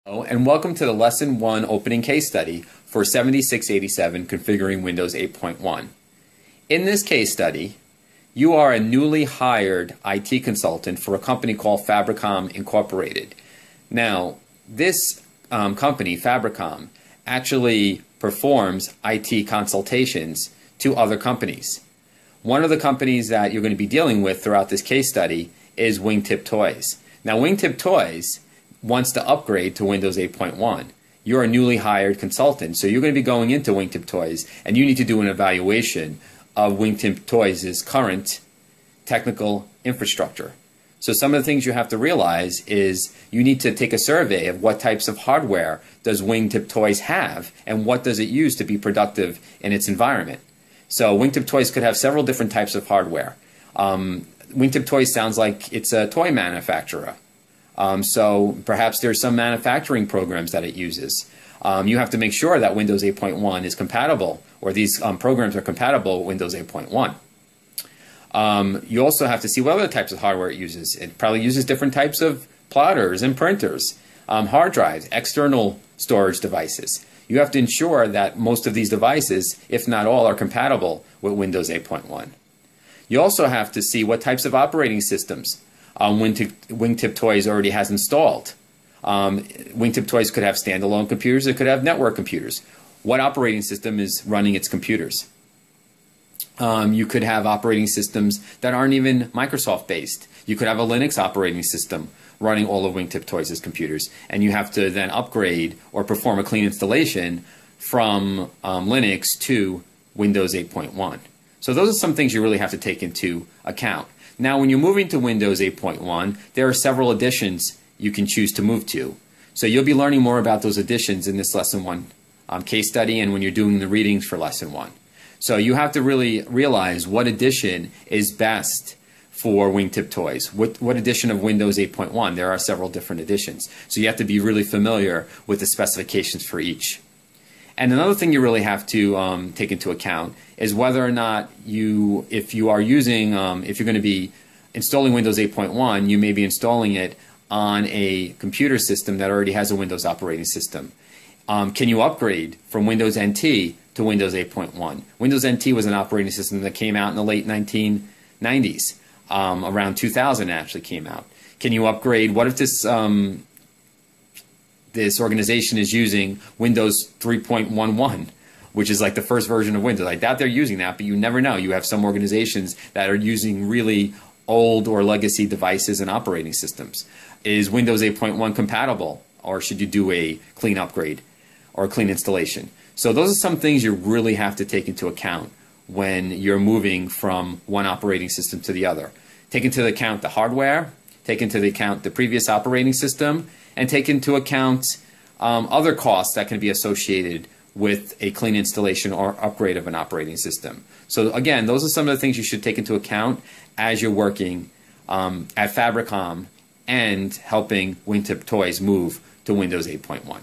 Hello, and welcome to the Lesson 1 opening case study for 7687 Configuring Windows 8.1. In this case study, you are a newly hired IT consultant for a company called Fabricom Incorporated. Now, this company, Fabricom, actually performs IT consultations to other companies. One of the companies that you're going to be dealing with throughout this case study is Wingtip Toys. Now, Wingtip Toys wants to upgrade to Windows 8.1. You're a newly hired consultant, so you're going to be going into Wingtip Toys, and you need to do an evaluation of Wingtip Toys' current technical infrastructure. So some of the things you have to realize is you need to take a survey of what types of hardware does Wingtip Toys have, and what does it use to be productive in its environment. So Wingtip Toys could have several different types of hardware. Wingtip Toys sounds like it's a toy manufacturer. So perhaps there's some manufacturing programs that it uses. You have to make sure that Windows 8.1 is compatible, or these programs are compatible with Windows 8.1. You also have to see what other types of hardware it uses. It probably uses different types of plotters and printers, hard drives, external storage devices. You have to ensure that most of these devices, if not all, are compatible with Windows 8.1. You also have to see what types of operating systems Wingtip Toys already has installed. Wingtip Toys could have standalone computers, it could have network computers. What operating system is running its computers? You could have operating systems that aren't even Microsoft based. You could have a Linux operating system running all of Wingtip Toys' computers, and you have to then upgrade or perform a clean installation from Linux to Windows 8.1. So those are some things you really have to take into account. Now, when you're moving to Windows 8.1, there are several additions you can choose to move to. So you'll be learning more about those additions in this Lesson 1 case study and when you're doing the readings for Lesson 1. So you have to really realize what edition is best for Wingtip Toys. What edition of Windows 8.1? There are several different editions. So you have to be really familiar with the specifications for each. And another thing you really have to take into account is whether or not if you're going to be installing Windows 8.1, you may be installing it on a computer system that already has a Windows operating system. Can you upgrade from Windows NT to Windows 8.1? Windows NT was an operating system that came out in the late 1990s. Around 2000 it actually came out. Can you upgrade? What if this organization is using Windows 3.11, which is like the first version of Windows? I doubt they're using that, but you never know. You have some organizations that are using really old or legacy devices and operating systems. Is Windows 8.1 compatible, or should you do a clean upgrade or a clean installation? So those are some things you really have to take into account when you're moving from one operating system to the other. Take into account the hardware, take into account the previous operating system, and take into account other costs that can be associated with a clean installation or upgrade of an operating system. So again, those are some of the things you should take into account as you're working at Fabricom and helping Wingtip Toys move to Windows 8.1.